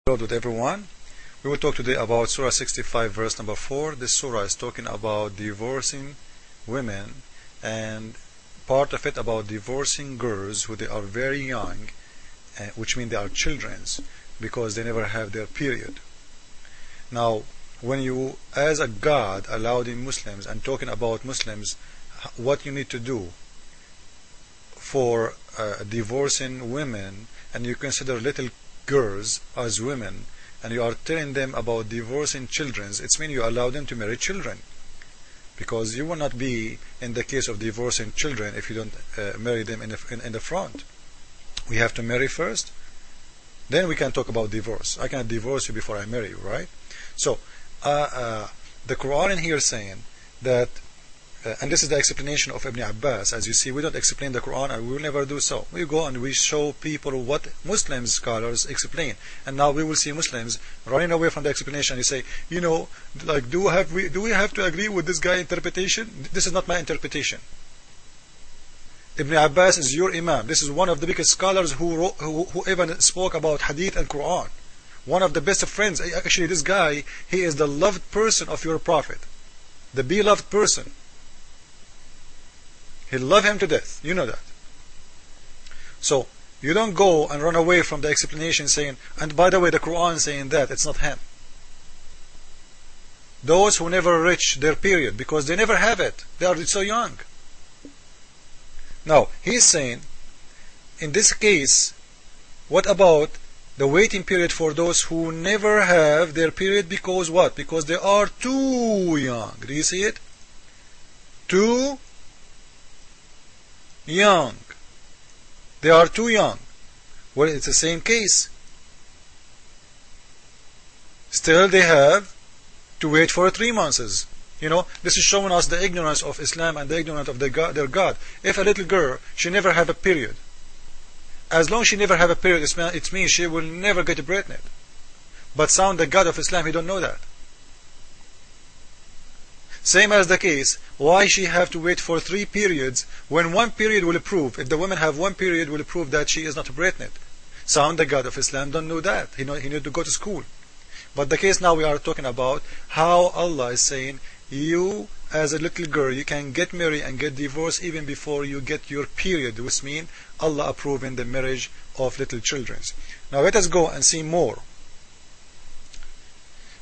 With everyone. We will talk today about Surah 65 verse number 4. This surah is talking about divorcing women, and part of it about divorcing girls who they are very young, which means they are children, because they never have their period. Now when you as a God allowed in Muslims and talking about Muslims, what you need to do for divorcing women, and you consider little girls as women, and you are telling them about divorcing children, it means you allow them to marry children, because you will not be in the case of divorcing children if you don't marry them in the front. We have to marry first, then we can talk about divorce. I cannot divorce you before I marry you, right? So the Quran in here is saying that and this is the explanation of Ibn Abbas. As you see, we don't explain the Quran, and we will never do so. We go and we show people what Muslim scholars explain, and now we will see Muslims running away from the explanation. You say, you know, like, do we have to agree with this guy's interpretation? This is not my interpretation. Ibn Abbas is your Imam. This is one of the biggest scholars who even spoke about hadith and Quran. One of the best of friends. Actually, this guy, he is the loved person of your Prophet, the beloved person. He loved him to death. You know that. So you don't go and run away from the explanation saying, and by the way, the Quran saying that it's not him. Those who never reach their period because they never have it, they are so young. Now he's saying, in this case, what about the waiting period for those who never have their period because what? Because they are too young. Do you see it? Too young. They are too young. Well, it's the same case. Still they have to wait for 3 months. You know, this is showing us the ignorance of Islam and the ignorance of their God. If a little girl, she never have a period, as long as she never have a period, it means she will never get pregnant. But sound the God of Islam, he don't know that. Same as the case, why she have to wait for 3 periods when 1 period will prove, if the woman have 1 period will prove that she is not pregnant. Sound the God of Islam don't know that. He need to go to school. But the case now we are talking about how Allah is saying, you as a little girl, you can get married and get divorced even before you get your period, which means Allah approving the marriage of little children. Now let us go and see more.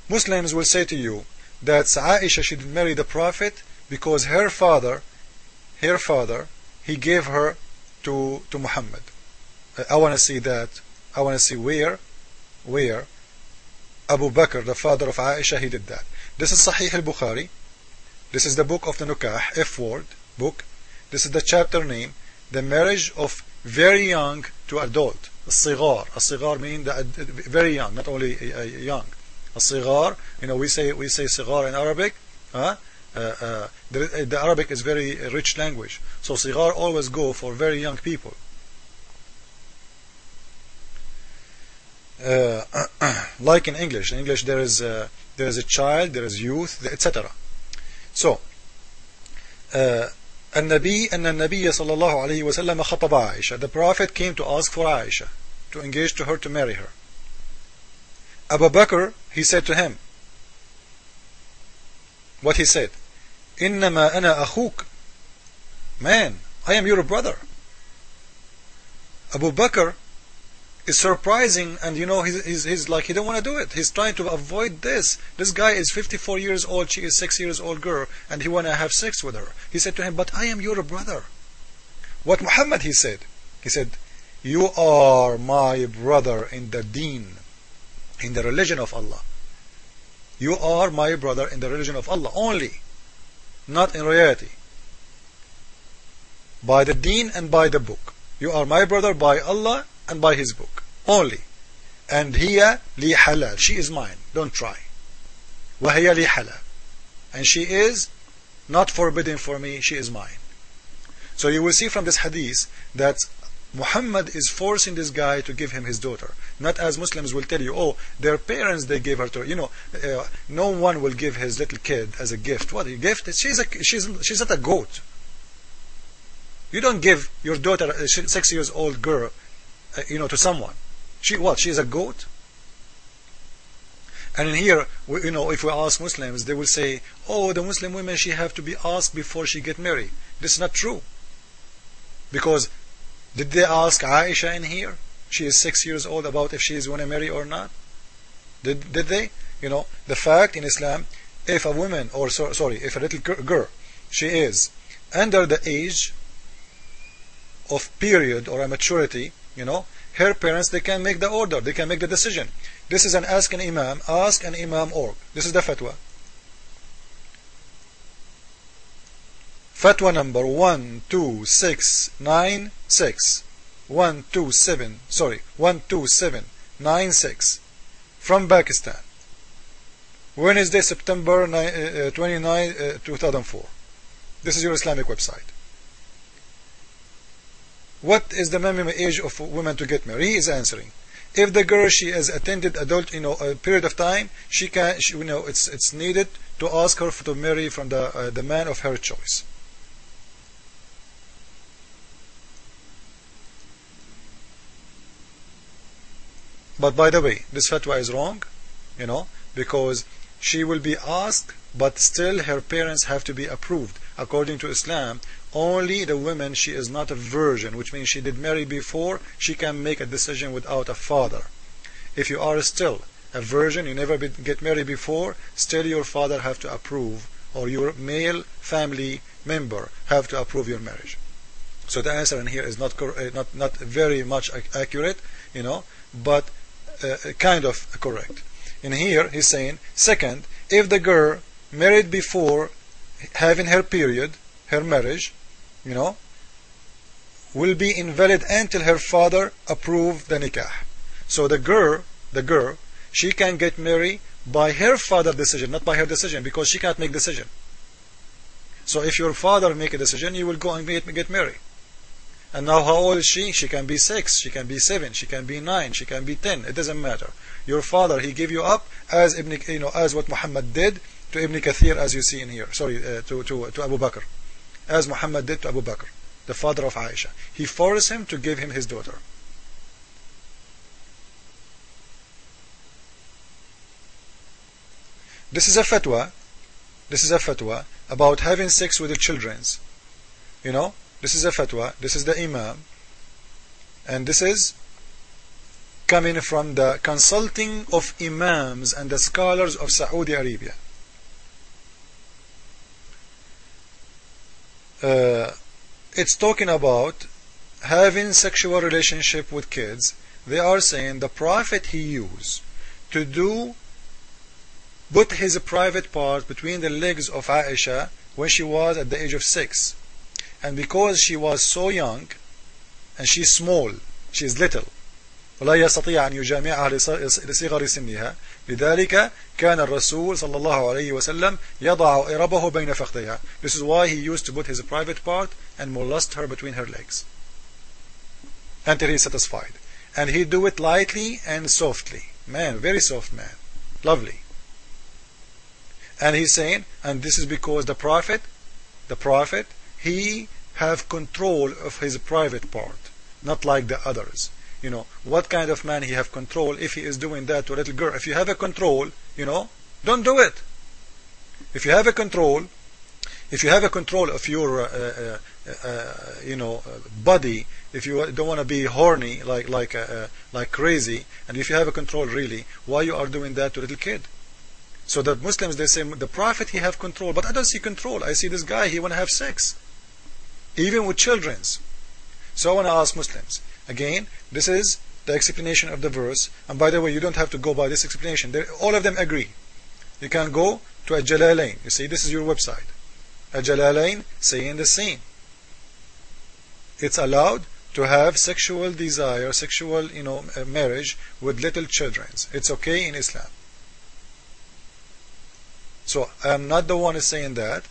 Muslims will say to you that Aisha should marry the Prophet because her father, he gave her to Muhammad. I want to see that. I want to see where Abu Bakr, the father of Aisha, he did that. This is Sahih al-Bukhari. This is the book of the Nikah, F-word book. This is the chapter name, the marriage of very young to adult. As-sigar. As-sigar means very young, not only young. As-sigar, you know, we say sigar in Arabic. The Arabic is very rich language, so sigar always go for very young people. Like in English there is a child, there is youth, etc. So النبي صلى الله عليه وسلم خطب عائشة. The Prophet came to ask for Aisha, to engage to her, to marry her. Abu Bakr, he said to him, what he said? إنما أنا أخوك. Man, I am your brother. Abu Bakr is surprising, and you know, he's like, he don't want to do it. He's trying to avoid this. This guy is 54 years old, she is 6 years old girl, and he want to have sex with her. He said to him, but I am your brother. What Muhammad he said, you are my brother in the deen, in the religion of Allah. You are my brother in the religion of Allah only, not in reality. By the deen and by the book. You are my brother by Allah and by his book only. And hiya li halal, she is mine, don't try. Wa hiya li halal, and she is not forbidden for me, she is mine. So you will see from this hadith that Muhammad is forcing this guy to give him his daughter, not as Muslims will tell you, oh, their parents, they gave her to, you know, no one will give his little kid as a gift. What a gift? She's not a goat. You don't give your daughter, a 6 years old girl, you know, to someone. She is a goat? And in here, if we ask Muslims, they will say, oh, the Muslim women, she have to be asked before she get married. This is not true. Because did they ask Aisha in here? She is 6 years old, about if she is going to marry or not. Did they? The fact in Islam, if a woman, or sorry, if a little girl, she is under the age of period or a maturity, her parents, they can make the order, they can make the decision. This is an ask an imam org. This is the fatwa. Fatwa number 12696 12796 from Pakistan, Wednesday, September 29, 2004. This is your Islamic website. What is the minimum age of women to get married? He is answering. If the girl, she has attended adult, a period of time, she can, it's needed to ask her to marry from the man of her choice. But by the way, this fatwa is wrong, because she will be asked, but still her parents have to be approved. According to Islam, only the woman, she is not a virgin, which means she did marry before, she can make a decision without a father. If you are still a virgin, you never get married before, still your father have to approve, or your male family member have to approve your marriage. So the answer in here is not very much accurate, but kind of correct. In here, he's saying, second, if the girl married before having her period, her marriage, will be invalid until her father approve the nikah. So the girl, she can get married by her father's decision, not by her decision, because she can't make decision. So if your father make a decision, you will go and get married. And now how old is she? She can be 6, she can be 7, she can be 9, she can be 10. It doesn't matter. Your father, he gave you up as as what Muhammad did to Ibn Kathir, as you see in here. Sorry, to Abu Bakr. As Muhammad did to Abu Bakr, the father of Aisha. He forced him to give him his daughter. This is a fatwa. This is a fatwa about having sex with the children. This is a fatwa. This is the imam. And this is coming from the consulting of imams and the scholars of Saudi Arabia. It's talking about having sexual relationship with kids. They are saying the Prophet, he used to put his private part between the legs of Aisha when she was at the age of 6. And because she was so young and she's small, she's little, ولا يستطيع أن يجامعها لصغر سنها، لذلك كان الرسول صلى الله عليه وسلم يضع إربه بين فخذيها. This is why he used to put his private part and molest her between her legs until he's satisfied. And he do it lightly and softly. Man, very soft man, lovely. And he's saying, and this is because the Prophet, he have control of his private part, not like the others. What kind of man he have control if he is doing that to a little girl? If you have a control, don't do it. If you have a control of your body, if you don't want to be horny like crazy, and if you have a control really, why you are doing that to a little kid? So that Muslims, they say the Prophet, he have control, but I don't see control. I see this guy, he want to have sex, even with children. So I want to ask Muslims again. This is the explanation of the verse, and by the way, you don't have to go by this explanation. All of them agree. You can go to a Jalalain. You see, this is your website. A Jalalain saying the same. It's allowed to have sexual desire, sexual marriage with little children. It's okay in Islam. So I'm not the one saying that.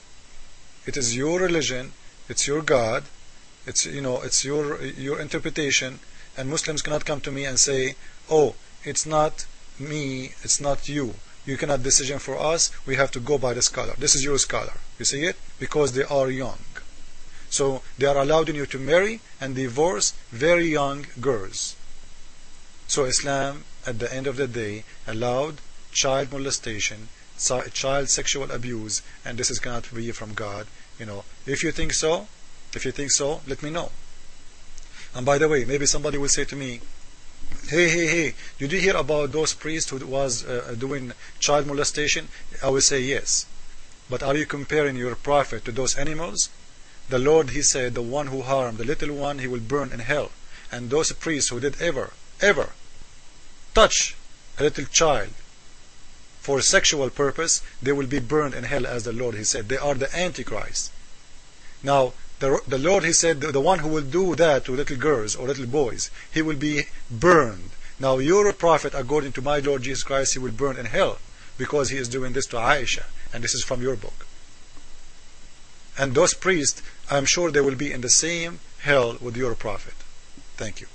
It is your religion, it's your God, it's it's your interpretation, and Muslims cannot come to me and say, oh, it's not me, it's not you. You cannot decision for us, we have to go by the scholar. This is your scholar. You see it? Because they are young. So they are allowing you to marry and divorce very young girls. So Islam, at the end of the day, allowed child molestation, child sexual abuse, and this is cannot be from God. If you think so, let me know. And by the way, maybe somebody will say to me, hey, did you hear about those priests who was doing child molestation? I will say yes. But are you comparing your prophet to those animals? The Lord, he said, the one who harmed the little one, he will burn in hell. And those priests who did ever touch a little child for sexual purpose, they will be burned in hell, as the Lord, he said. They are the Antichrist. Now, the Lord, he said, the one who will do that to little girls or little boys, he will be burned. Now, your prophet, according to my Lord Jesus Christ, he will burn in hell because he is doing this to Aisha. And this is from your book. And those priests, I'm sure they will be in the same hell with your prophet. Thank you.